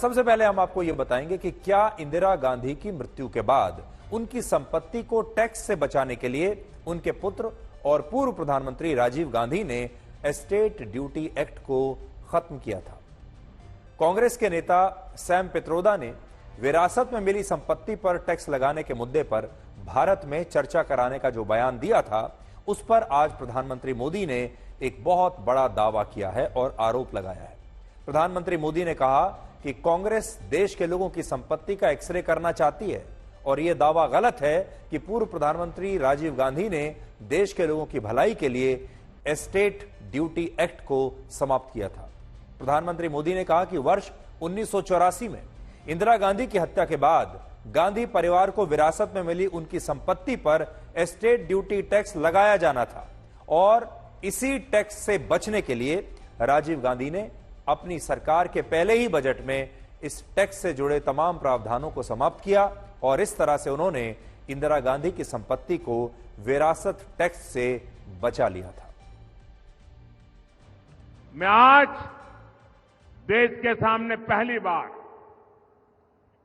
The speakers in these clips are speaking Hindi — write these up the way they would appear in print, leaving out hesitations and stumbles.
सबसे पहले हम आपको यह बताएंगे कि क्या इंदिरा गांधी की मृत्यु के बाद उनकी संपत्ति को टैक्स से बचाने के लिए उनके पुत्र और पूर्व प्रधानमंत्री राजीव गांधी ने एस्टेट ड्यूटी एक्ट को खत्म किया था। कांग्रेस के नेता सैम पित्रोदा ने विरासत में मिली संपत्ति पर टैक्स लगाने के मुद्दे पर भारत में चर्चा कराने का जो बयान दिया था, उस पर आज प्रधानमंत्री मोदी ने एक बहुत बड़ा दावा किया है और आरोप लगाया है। प्रधानमंत्री मोदी ने कहा कि कांग्रेस देश के लोगों की संपत्ति का एक्सरे करना चाहती है और यह दावा गलत है कि पूर्व प्रधानमंत्री राजीव गांधी ने देश के लोगों की भलाई के लिए एस्टेट ड्यूटी एक्ट को समाप्त किया था। प्रधानमंत्री मोदी ने कहा कि वर्ष 1984 में इंदिरा गांधी की हत्या के बाद गांधी परिवार को विरासत में मिली उनकी संपत्ति पर एस्टेट ड्यूटी टैक्स लगाया जाना था और इसी टैक्स से बचने के लिए राजीव गांधी ने अपनी सरकार के पहले ही बजट में इस टैक्स से जुड़े तमाम प्रावधानों को समाप्त किया और इस तरह से उन्होंने इंदिरा गांधी की संपत्ति को विरासत टैक्स से बचा लिया था। मैं आज देश के सामने पहली बार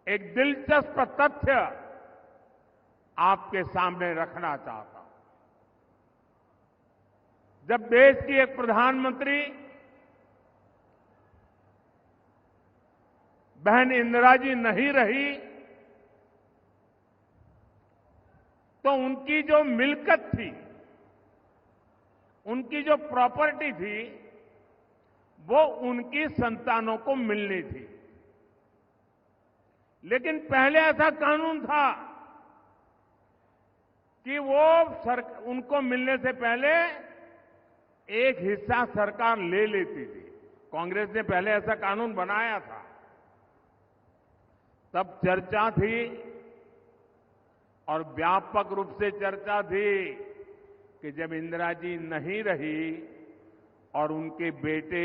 एक दिलचस्प तथ्य आपके सामने रखना चाहता हूं। जब देश की एक प्रधानमंत्री बहन इंदिरा जी नहीं रही तो उनकी जो मिल्कत थी, उनकी जो प्रॉपर्टी थी, वो उनकी संतानों को मिलनी थी। लेकिन पहले ऐसा कानून था कि वो उनको मिलने से पहले एक हिस्सा सरकार ले लेती थी। कांग्रेस ने पहले ऐसा कानून बनाया था। तब चर्चा थी और व्यापक रूप से चर्चा थी कि जब इंदिरा जी नहीं रही और उनके बेटे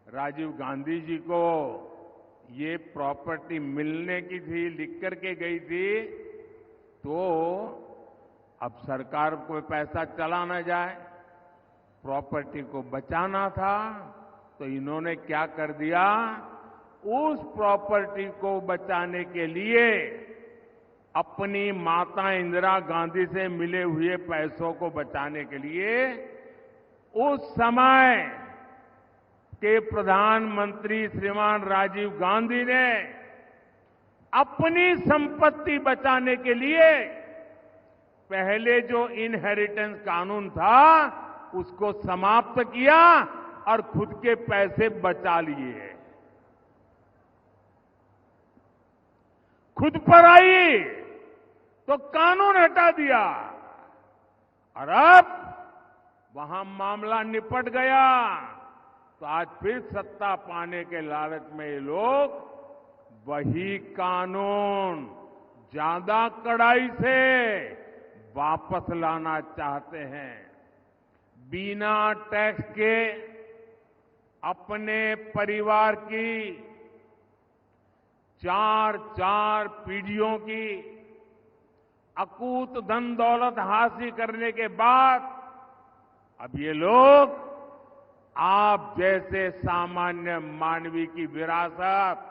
राजीव गांधी जी को ये प्रॉपर्टी मिलने की थी, लिख करके गई थी, तो अब सरकार को पैसा चला ना जाए, प्रॉपर्टी को बचाना था, तो इन्होंने क्या कर दिया, उस प्रॉपर्टी को बचाने के लिए अपनी माता इंदिरा गांधी से मिले हुए पैसों को बचाने के लिए उस समय के प्रधानमंत्री श्रीमान राजीव गांधी ने अपनी संपत्ति बचाने के लिए पहले जो इनहेरिटेंस कानून था उसको समाप्त किया और खुद के पैसे बचा लिए। खुद पर आई तो कानून हटा दिया और अब वहां मामला निपट गया। तो आज फिर सत्ता पाने के लालच में ये लोग वही कानून ज्यादा कड़ाई से वापस लाना चाहते हैं। बिना टैक्स के अपने परिवार की चार पीढ़ियों की अकूत धन दौलत हासिल करने के बाद अब ये लोग आप जैसे सामान्य मानवी की विरासत,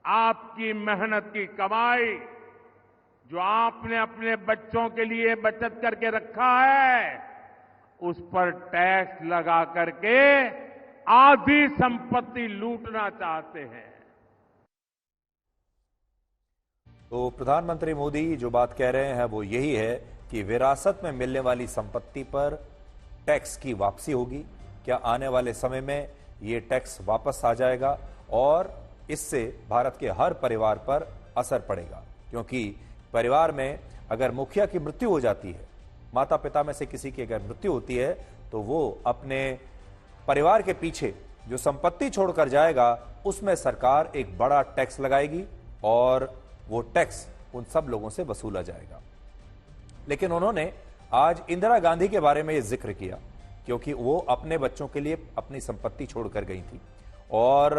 आपकी मेहनत की कमाई, जो आपने अपने बच्चों के लिए बचत करके रखा है, उस पर टैक्स लगा करके आधी संपत्ति लूटना चाहते हैं। तो प्रधानमंत्री मोदी जो बात कह रहे हैं वो यही है कि विरासत में मिलने वाली संपत्ति पर टैक्स की वापसी होगी। क्या आने वाले समय में ये टैक्स वापस आ जाएगा और इससे भारत के हर परिवार पर असर पड़ेगा, क्योंकि परिवार में अगर मुखिया की मृत्यु हो जाती है, माता पिता में से किसी की अगर मृत्यु होती है, तो वो अपने परिवार के पीछे जो संपत्ति छोड़कर जाएगा उसमें सरकार एक बड़ा टैक्स लगाएगी और वो टैक्स उन सब लोगों से वसूला जाएगा। लेकिन उन्होंने आज इंदिरा गांधी के बारे में यह जिक्र किया क्योंकि वो अपने बच्चों के लिए अपनी संपत्ति छोड़कर गई थी और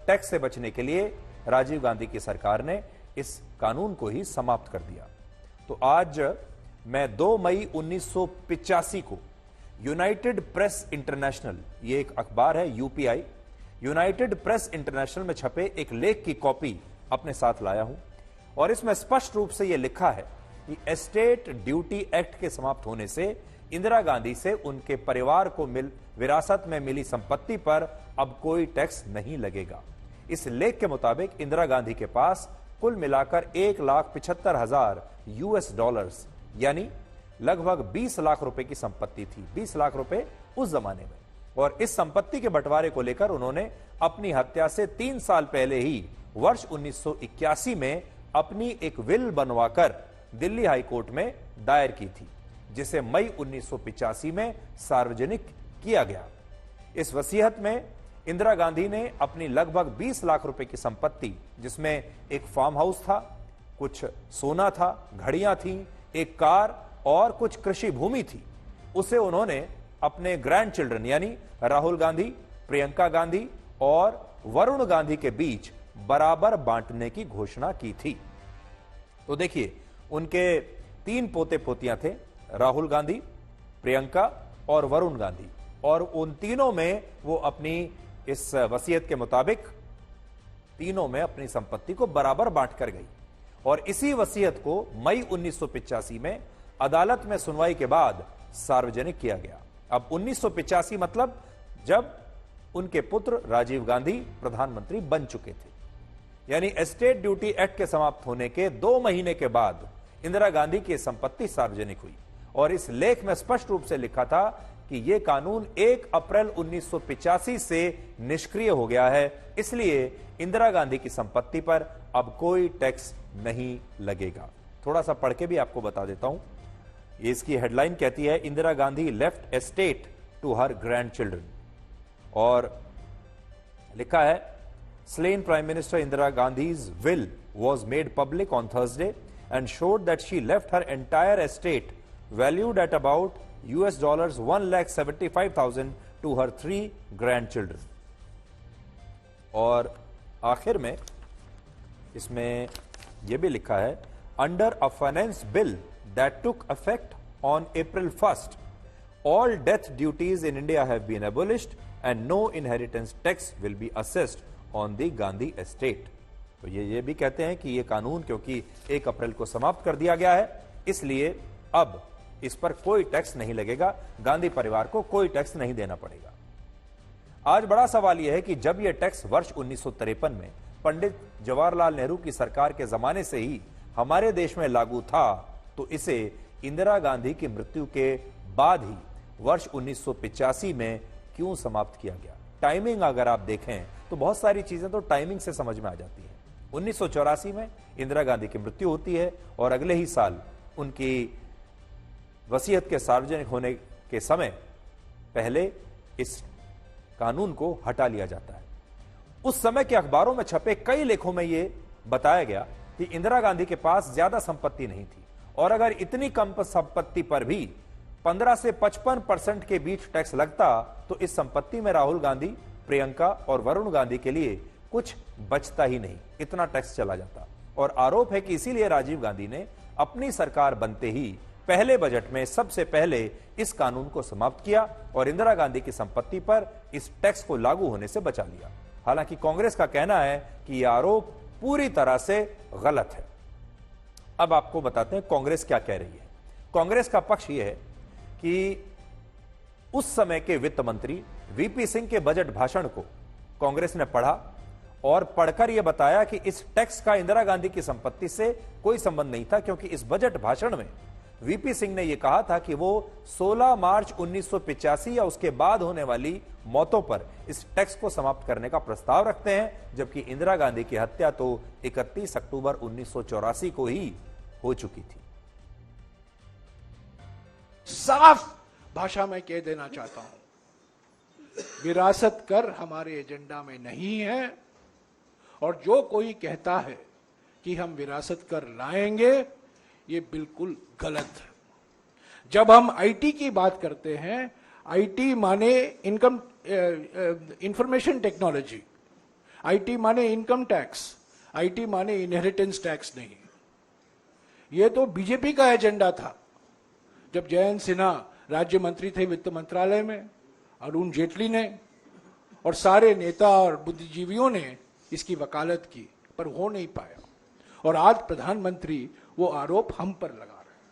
टैक्स से बचने के लिए राजीव गांधी की सरकार ने इस कानून को ही समाप्त कर दिया। तो आज मैं 2 मई 1985 को यूनाइटेड प्रेस इंटरनेशनल, ये एक अखबार है यूपीआई, यूनाइटेड प्रेस इंटरनेशनल में छपे एक लेख की कॉपी अपने साथ लाया हूं और इसमें स्पष्ट रूप से यह लिखा है कि एस्टेट ड्यूटी एक्ट के समाप्त होने से इंदिरा गांधी से उनके परिवार को विरासत में मिली संपत्ति पर अब कोई टैक्स नहीं लगेगा। इस लेख के मुताबिक इंदिरा गांधी के पास कुल मिलाकर 1,75,000 यूएस डॉलर्स यानी लगभग 20 लाख रुपए की संपत्ति थी। 20 लाख रुपए उस जमाने में। और इस संपत्ति के बंटवारे को लेकर उन्होंने अपनी हत्या से 3 साल पहले ही वर्ष 1981 में अपनी एक विल बनवाकर दिल्ली हाईकोर्ट में दायर की थी, जिसे मई 1985 में सार्वजनिक किया गया। इस वसीयत में इंदिरा गांधी ने अपनी लगभग 20 लाख रुपए की संपत्ति, जिसमें एक फार्म हाउस था, कुछ सोना था, घड़ियां थीं, एक कार और कुछ कृषि भूमि थी, उसे उन्होंने अपने ग्रैंड चिल्ड्रन यानी राहुल गांधी, प्रियंका गांधी और वरुण गांधी के बीच बराबर बांटने की घोषणा की थी। तो देखिए, उनके 3 पोते पोतियां थे, राहुल गांधी, प्रियंका और वरुण गांधी, और उन तीनों में वो अपनी इस वसीयत के मुताबिक तीनों में अपनी संपत्ति को बराबर बांट कर गई। और इसी वसीयत को मई 1985 में अदालत में सुनवाई के बाद सार्वजनिक किया गया। अब 1985 मतलब जब उनके पुत्र राजीव गांधी प्रधानमंत्री बन चुके थे, यानी एस्टेट ड्यूटी एक्ट के समाप्त होने के 2 महीने के बाद इंदिरा गांधी की संपत्ति सार्वजनिक हुई। और इस लेख में स्पष्ट रूप से लिखा था कि यह कानून 1 अप्रैल 1985 से निष्क्रिय हो गया है, इसलिए इंदिरा गांधी की संपत्ति पर अब कोई टैक्स नहीं लगेगा। थोड़ा सा पढ़ के भी आपको बता देता हूं। इसकी हेडलाइन कहती है, Indira Gandhi left estate to her grandchildren, और लिखा है, slain prime minister Indira Gandhi's will was made public on Thursday and showed that she left her entire estate valued at about US dollars 1,75,000 to her 3 grandchildren। और आखिर में इसमें यह भी लिखा है, under a finance bill that took effect on April 1st, all death duties in India have been abolished and no inheritance tax will be assessed on the Gandhi estate। तो ये भी कहते हैं कि ये कानून क्योंकि 1 अप्रैल को समाप्त कर दिया गया है, इसलिए अब इस पर कोई टैक्स नहीं लगेगा, गांधी परिवार को कोई टैक्स नहीं देना पड़ेगा। आज बड़ा सवाल यह है कि जब यह टैक्स वर्ष 1953 में पंडित जवाहरलाल नेहरू की सरकार के जमाने से ही हमारे देश में लागू था, तो इसे इंदिरा गांधी की मृत्यु के बाद ही वर्ष 1985 में क्यों समाप्त किया गया? टाइमिंग अगर आप देखें तो बहुत सारी चीजें तो टाइमिंग से समझ में आ जाती है। 1984 में इंदिरा गांधी की मृत्यु होती है और अगले ही साल उनकी वसीयत के सार्वजनिक होने के समय पहले इस कानून को हटा लिया जाता है। उस समय के अखबारोरों में छपे कई लेखों में यह बताया गया कि इंदिरा गांधी के पास ज्यादा संपत्ति नहीं थी, और अगर इतनी कम संपत्ति पर भी 15 से 55% के बीच टैक्स लगता तो इस संपत्ति में राहुल गांधी, प्रियंका और वरुण गांधी के लिए कुछ बचता ही नहीं, इतना टैक्स चला जाता। और आरोप है कि इसीलिए राजीव गांधी ने अपनी सरकार बनते ही पहले बजट में सबसे पहले इस कानून को समाप्त किया और इंदिरा गांधी की संपत्ति पर इस टैक्स को लागू होने से बचा लिया। हालांकि कांग्रेस का कहना है कि यह आरोप पूरी तरह से गलत है। अब आपको बताते हैं कांग्रेस क्या कह रही है। कांग्रेस का पक्ष यह है कि उस समय के वित्त मंत्री वीपी सिंह के बजट भाषण को कांग्रेस ने पढ़ा और पढ़कर यह बताया कि इस टैक्स का इंदिरा गांधी की संपत्ति से कोई संबंध नहीं था, क्योंकि इस बजट भाषण में वीपी सिंह ने यह कहा था कि वो 16 मार्च 1985 या उसके बाद होने वाली मौतों पर इस टैक्स को समाप्त करने का प्रस्ताव रखते हैं, जबकि इंदिरा गांधी की हत्या तो 31 अक्टूबर 1984 को ही हो चुकी थी। साफ भाषा में कह देना चाहता हूं, विरासत कर हमारे एजेंडा में नहीं है, और जो कोई कहता है कि हम विरासत कर लाएंगे, ये बिल्कुल गलत है। जब हम आईटी की बात करते हैं, आईटी माने इनकम इंफॉर्मेशन टेक्नोलॉजी, आईटी माने इनकम टैक्स, आईटी माने इनहेरिटेंस टैक्स नहीं। ये तो बीजेपी का एजेंडा था। जब जयंत सिन्हा राज्य मंत्री थे वित्त मंत्रालय में, अरुण जेटली ने और सारे नेता और बुद्धिजीवियों ने इसकी वकालत की, पर हो नहीं पाया। और आज प्रधानमंत्री वो आरोप हम पर लगा रहे हैं।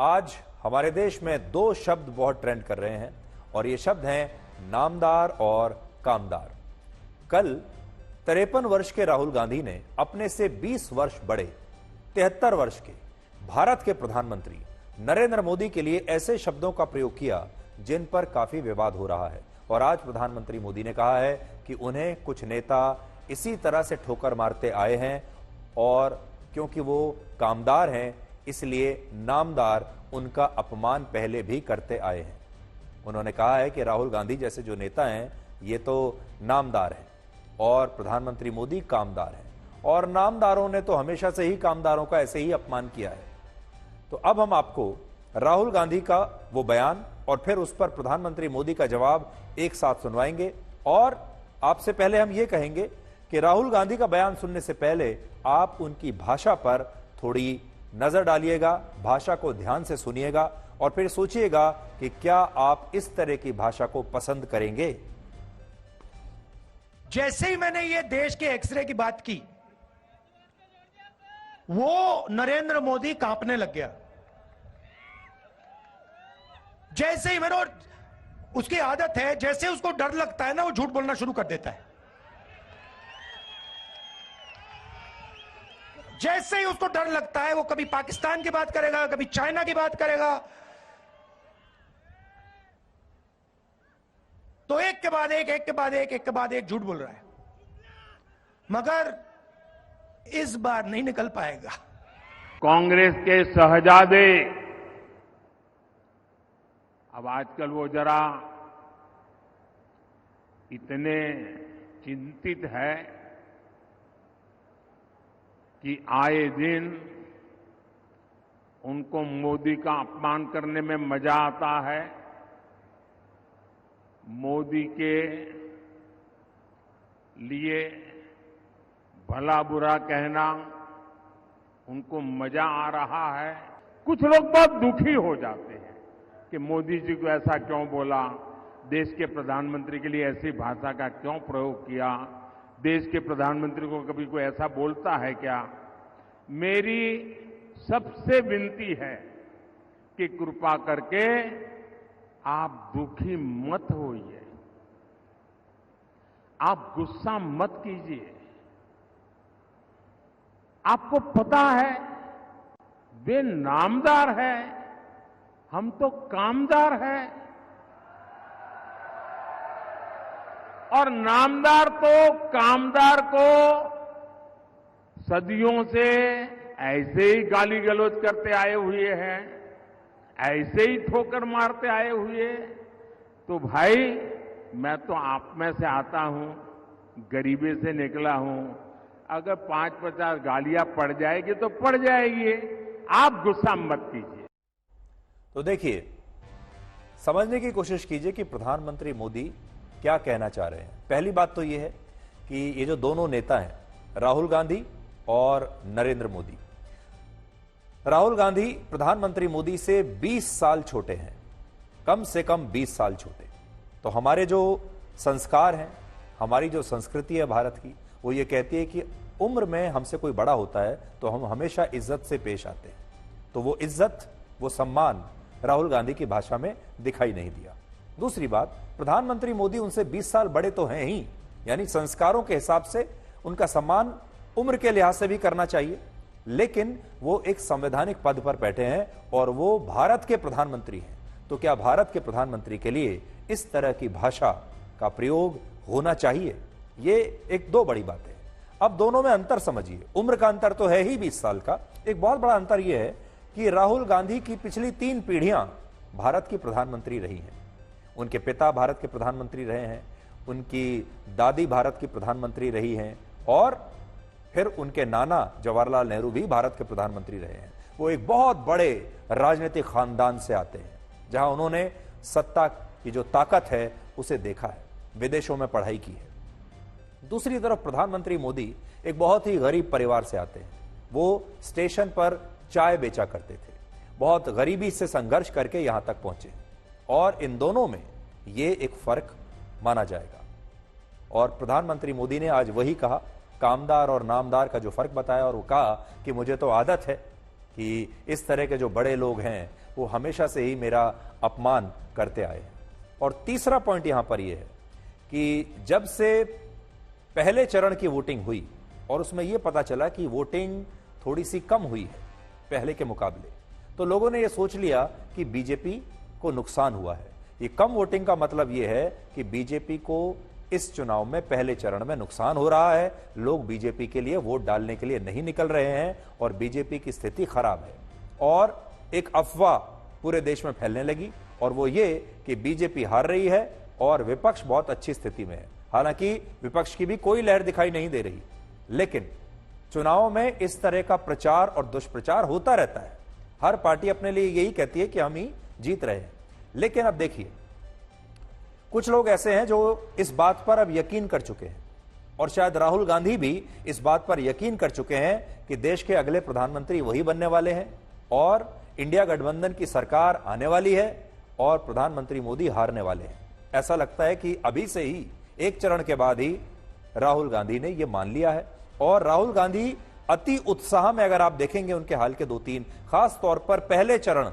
आज हमारे देश में दो शब्द बहुत ट्रेंड कर रहे हैं और ये शब्द हैं नामदार और कामदार। कल 53 वर्ष के राहुल गांधी ने अपने से 20 वर्ष बड़े 73 वर्ष के भारत के प्रधानमंत्री नरेंद्र मोदी के लिए ऐसे शब्दों का प्रयोग किया जिन पर काफी विवाद हो रहा है। और आज प्रधानमंत्री मोदी ने कहा है कि उन्हें कुछ नेता इसी तरह से ठोकर मारते आए हैं और क्योंकि वो कामदार हैं इसलिए नामदार उनका अपमान पहले भी करते आए हैं। उन्होंने कहा है कि राहुल गांधी जैसे जो नेता हैं ये तो नामदार हैं और प्रधानमंत्री मोदी कामदार हैं और नामदारों ने तो हमेशा से ही कामदारों का ऐसे ही अपमान किया है। तो अब हम आपको राहुल गांधी का वो बयान और फिर उस पर प्रधानमंत्री मोदी का जवाब एक साथ सुनवाएंगे। और आपसे पहले हम ये कहेंगे कि राहुल गांधी का बयान सुनने से पहले आप उनकी भाषा पर थोड़ी नजर डालिएगा, भाषा को ध्यान से सुनिएगा और फिर सोचिएगा कि क्या आप इस तरह की भाषा को पसंद करेंगे। जैसे ही मैंने ये देश के एक्सरे की बात की, वो नरेंद्र मोदी कांपने लग गया। जैसे ही मैंने, उसकी आदत है, जैसे उसको डर लगता है ना, वो झूठ बोलना शुरू कर देता है। जैसे ही उसको डर लगता है वो कभी पाकिस्तान की बात करेगा, कभी चाइना की बात करेगा। तो एक के बाद एक, एक के बाद एक, एक के बाद एक झूठ बोल रहा है, मगर इस बार नहीं निकल पाएगा। कांग्रेस के शहजादे अब आजकल वो जरा इतने चिंतित है कि आए दिन उनको मोदी का अपमान करने में मजा आता है। मोदी के लिए भला बुरा कहना उनको मजा आ रहा है। कुछ लोग बहुत दुखी हो जाते हैं कि मोदी जी को ऐसा क्यों बोला, देश के प्रधानमंत्री के लिए ऐसी भाषा का क्यों प्रयोग किया, देश के प्रधानमंत्री को कभी कोई ऐसा बोलता है क्या। मेरी सबसे विनती है कि कृपा करके आप दुखी मत होइए, आप गुस्सा मत कीजिए। आपको पता है वे नामदार है, हम तो कामदार हैं। और नामदार तो कामदार को सदियों से ऐसे ही गाली गलौज करते आए हुए हैं, ऐसे ही ठोकर मारते आए हुए। तो भाई मैं तो आप में से आता हूं, गरीबी से निकला हूं, अगर 5-50 गालियां पड़ जाएगी तो पड़ जाएगी, आप गुस्सा मत कीजिए। तो देखिए, समझने की कोशिश कीजिए कि प्रधानमंत्री मोदी क्या कहना चाह रहे हैं। पहली बात तो यह है कि ये जो दोनों नेता हैं, राहुल गांधी और नरेंद्र मोदी, राहुल गांधी प्रधानमंत्री मोदी से 20 साल छोटे हैं, कम से कम 20 साल छोटे। तो हमारे जो संस्कार हैं, हमारी जो संस्कृति है भारत की, वो ये कहती है कि उम्र में हमसे कोई बड़ा होता है तो हम हमेशा इज्जत से पेश आते हैं। तो वो इज्जत, वो सम्मान राहुल गांधी की भाषा में दिखाई नहीं दिया। दूसरी बात, प्रधानमंत्री मोदी उनसे 20 साल बड़े तो हैं ही, यानी संस्कारों के हिसाब से उनका सम्मान उम्र के लिहाज से भी करना चाहिए, लेकिन वो एक संवैधानिक पद पर बैठे हैं और वो भारत के प्रधानमंत्री हैं। तो क्या भारत के प्रधानमंत्री के लिए इस तरह की भाषा का प्रयोग होना चाहिए? ये एक दो बड़ी बातें। अब दोनों में अंतर समझिए। उम्र का अंतर तो है ही 20 साल का। एक बहुत बड़ा अंतर यह है कि राहुल गांधी की पिछली 3 पीढ़ियां भारत की प्रधानमंत्री रही हैं। उनके पिता भारत के प्रधानमंत्री रहे हैं, उनकी दादी भारत की प्रधानमंत्री रही हैं और फिर उनके नाना जवाहरलाल नेहरू भी भारत के प्रधानमंत्री रहे हैं। वो एक बहुत बड़े राजनीतिक खानदान से आते हैं जहां उन्होंने सत्ता की जो ताकत है उसे देखा है, विदेशों में पढ़ाई की है। दूसरी तरफ प्रधानमंत्री मोदी एक बहुत ही गरीब परिवार से आते हैं। वो स्टेशन पर चाय बेचा करते थे, बहुत गरीबी से संघर्ष करके यहां तक पहुंचे। और इन दोनों में ये एक फर्क माना जाएगा। और प्रधानमंत्री मोदी ने आज वही कहा, कामदार और नामदार का जो फर्क बताया, और वो कहा कि मुझे तो आदत है कि इस तरह के जो बड़े लोग हैं वो हमेशा से ही मेरा अपमान करते आए हैं। और तीसरा पॉइंट यहां पर यह है कि जब से पहले चरण की वोटिंग हुई और उसमें यह पता चला कि वोटिंग थोड़ी सी कम हुई है पहले के मुकाबले, तो लोगों ने यह सोच लिया कि बीजेपी को नुकसान हुआ है। ये कम वोटिंग का मतलब यह है कि बीजेपी को इस चुनाव में पहले चरण में नुकसान हो रहा है, लोग बीजेपी के लिए वोट डालने के लिए नहीं निकल रहे हैं और बीजेपी की स्थिति खराब है। और एक अफवाह पूरे देश में फैलने लगी, और वो ये कि बीजेपी हार रही है और विपक्ष बहुत अच्छी स्थिति में है। हालांकि विपक्ष की भी कोई लहर दिखाई नहीं दे रही, लेकिन चुनाव में इस तरह का प्रचार और दुष्प्रचार होता रहता है। हर पार्टी अपने लिए यही कहती है कि हम ही जीत रहे हैं। लेकिन अब देखिए, कुछ लोग ऐसे हैं जो इस बात पर अब यकीन कर चुके हैं, और शायद राहुल गांधी भी इस बात पर यकीन कर चुके हैं कि देश के अगले प्रधानमंत्री वही बनने वाले हैं और इंडिया गठबंधन की सरकार आने वाली है और प्रधानमंत्री मोदी हारने वाले हैं। ऐसा लगता है कि अभी से ही एक चरण के बाद ही राहुल गांधी ने यह मान लिया है। और राहुल गांधी अति उत्साह में, अगर आप देखेंगे उनके हाल के 2-3, खास तौर पर पहले चरण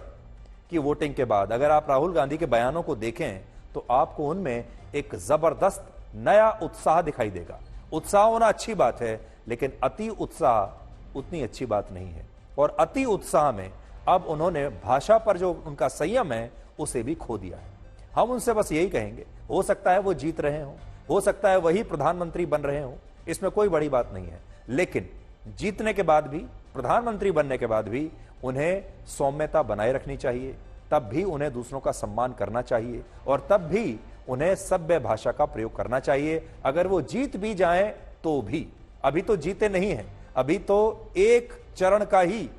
की वोटिंग के बाद अगर आप राहुल गांधी के बयानों को देखें तो आपको उनमें एक जबरदस्त नया उत्साह दिखाई देगा। उत्साह होना अच्छी बात है, लेकिन अति उत्साह उतनी अच्छी बात नहीं है। और अति उत्साह में अब उन्होंने भाषा पर जो उनका संयम है उसे भी खो दिया है। हम उनसे बस यही कहेंगे, हो सकता है वो जीत रहे हो सकता है वही प्रधानमंत्री बन रहे हो, इसमें कोई बड़ी बात नहीं है, लेकिन जीतने के बाद भी, प्रधानमंत्री बनने के बाद भी उन्हें सौम्यता बनाए रखनी चाहिए, तब भी उन्हें दूसरों का सम्मान करना चाहिए और तब भी उन्हें सभ्य भाषा का प्रयोग करना चाहिए। अगर वो जीत भी जाएं तो भी, अभी तो जीते नहीं हैं, अभी तो एक चरण का ही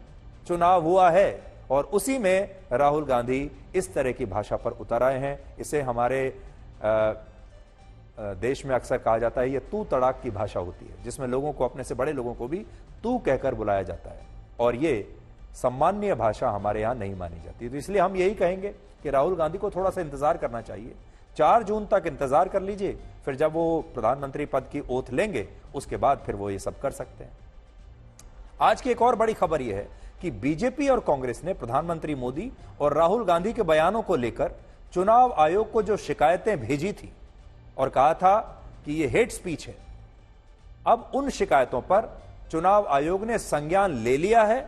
चुनाव हुआ है और उसी में राहुल गांधी इस तरह की भाषा पर उतर आए हैं। इसे हमारे देश में अक्सर कहा जाता है, ये तू तड़ाक की भाषा होती है, जिसमें लोगों को, अपने से बड़े लोगों को भी तू कहकर बुलाया जाता है, और ये सम्माननीय भाषा हमारे यहां नहीं मानी जाती। तो इसलिए हम यही कहेंगे कि राहुल गांधी को थोड़ा सा इंतजार करना चाहिए, 4 जून तक इंतजार कर लीजिए, फिर जब वो प्रधानमंत्री पद की ओथ लेंगे उसके बाद फिर वो ये सब कर सकते हैं। आज की एक और बड़ी खबर यह है कि बीजेपी और कांग्रेस ने प्रधानमंत्री मोदी और राहुल गांधी के बयानों को लेकर चुनाव आयोग को जो शिकायतें भेजी थी और कहा था कि यह हेट स्पीच है, अब उन शिकायतों पर चुनाव आयोग ने संज्ञान ले लिया है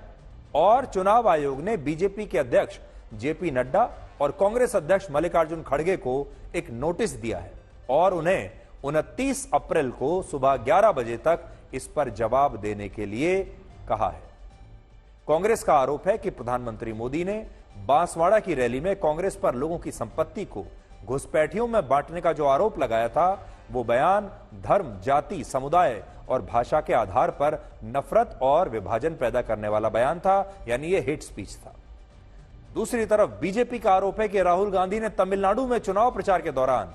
और चुनाव आयोग ने बीजेपी के अध्यक्ष जेपी नड्डा और कांग्रेस अध्यक्ष मल्लिकार्जुन खड़गे को एक नोटिस दिया है और उन्हें 29 अप्रैल को सुबह 11 बजे तक इस पर जवाब देने के लिए कहा है। कांग्रेस का आरोप है कि प्रधानमंत्री मोदी ने बांसवाड़ा की रैली में कांग्रेस पर लोगों की संपत्ति को घुसपैठियों में बांटने का जो आरोप लगाया था, वो बयान धर्म, जाति, समुदाय और भाषा के आधार पर नफरत और विभाजन पैदा करने वाला बयान था, यानी ये हेट स्पीच था। दूसरी तरफ बीजेपी का आरोप है कि राहुल गांधी ने तमिलनाडु में चुनाव प्रचार के दौरान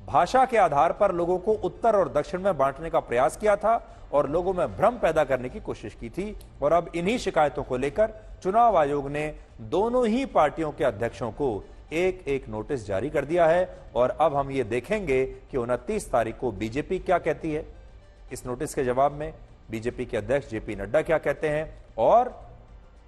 भाषा के आधार पर लोगों को उत्तर और दक्षिण में बांटने का प्रयास किया था और लोगों में भ्रम पैदा करने की कोशिश की थी। और अब इन्हीं शिकायतों को लेकर चुनाव आयोग ने दोनों ही पार्टियों के अध्यक्षों को एक एक नोटिस जारी कर दिया है और अब हम ये देखेंगे कि 29 तारीख को बीजेपी क्या कहती है। इस नोटिस के जवाब में बीजेपी के अध्यक्ष जेपी नड्डा क्या कहते हैं और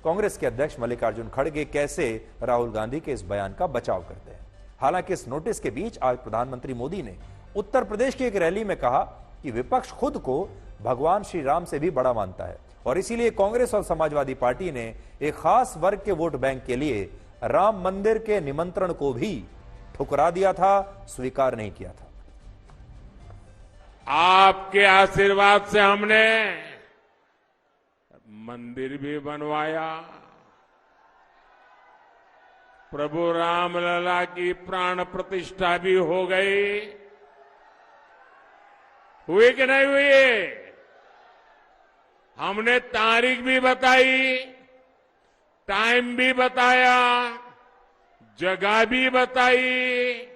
कांग्रेस के अध्यक्ष मल्लिकार्जुन खड़गे कैसे राहुल गांधी के इस बयान का बचाव करते हैं। हालांकि इस नोटिस के बीच आज प्रधानमंत्री मोदी ने उत्तर प्रदेश की एक रैली में कहा कि विपक्ष खुद को भगवान श्री राम से भी बड़ा मानता है और इसीलिए कांग्रेस और समाजवादी पार्टी ने एक खास वर्ग के वोट बैंक के लिए राम मंदिर के निमंत्रण को भी ठुकरा दिया था, स्वीकार नहीं किया था। आपके आशीर्वाद से हमने मंदिर भी बनवाया, प्रभु रामलला की प्राण प्रतिष्ठा भी हो गई। हुई कि नहीं हुई? हमने तारीख भी बताई, टाइम भी बताया, जगह भी बताई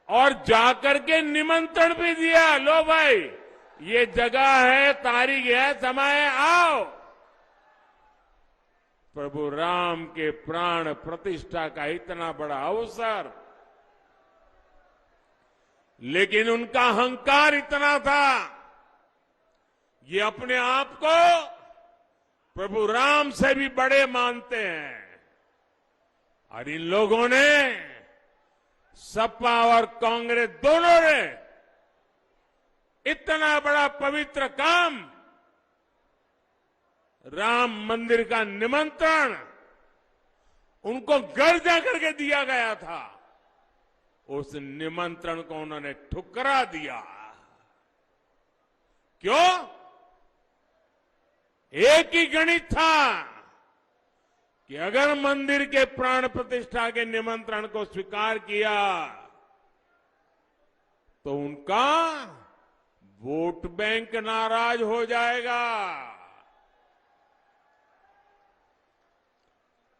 और जाकर के निमंत्रण भी दिया। लो भाई, ये जगह है, तारीख है, समय है, आओ। प्रभु राम के प्राण प्रतिष्ठा का इतना बड़ा अवसर लेकिन उनका अहंकार इतना था, ये अपने आप को प्रभु राम से भी बड़े मानते हैं। और इन लोगों ने, सपा और कांग्रेस दोनों ने, इतना बड़ा पवित्र काम, राम मंदिर का निमंत्रण उनको घर जाकर के दिया गया था, उस निमंत्रण को उन्होंने ठुकरा दिया। क्यों? एक ही गणित था कि अगर मंदिर के प्राण प्रतिष्ठा के निमंत्रण को स्वीकार किया तो उनका वोट बैंक नाराज हो जाएगा।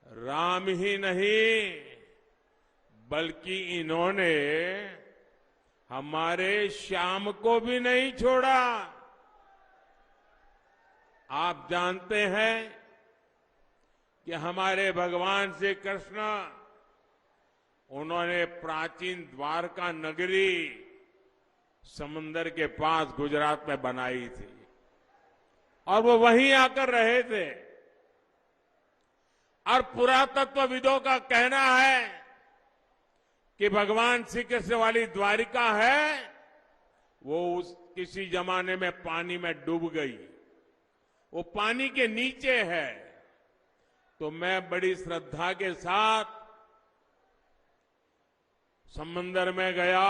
राम ही नहीं, बल्कि इन्होंने हमारे श्याम को भी नहीं छोड़ा। आप जानते हैं कि हमारे भगवान श्री कृष्ण, उन्होंने प्राचीन द्वारका नगरी समुंदर के पास गुजरात में बनाई थी और वो वहीं आकर रहे थे। और पुरातत्वविदों का कहना है कि भगवान श्री कृष्ण वाली द्वारिका है, वो किसी जमाने में पानी में डूब गई, वो पानी के नीचे है। तो मैं बड़ी श्रद्धा के साथ समंदर में गया,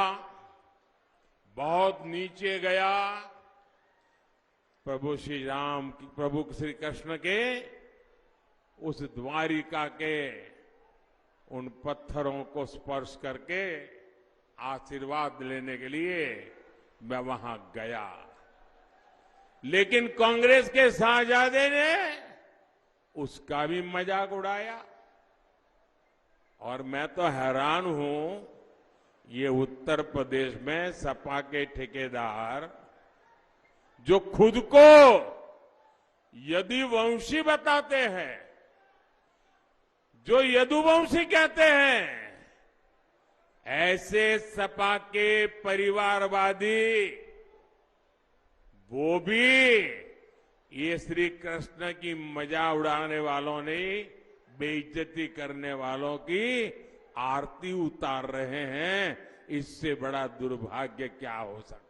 बहुत नीचे गया, प्रभु श्री कृष्ण के उस द्वारिका के उन पत्थरों को स्पर्श करके आशीर्वाद लेने के लिए मैं वहां गया। लेकिन कांग्रेस के शाहजादे ने उसका भी मजाक उड़ाया। और मैं तो हैरान हूं, ये उत्तर प्रदेश में सपा के ठेकेदार जो खुद को यदुवंशी बताते हैं, जो यदुवंशी कहते हैं, ऐसे सपा के परिवारवादी वो भी ये श्री कृष्ण की मजा उड़ाने वालों ने, बेइज्जती करने वालों की आरती उतार रहे हैं। इससे बड़ा दुर्भाग्य क्या हो सकता है।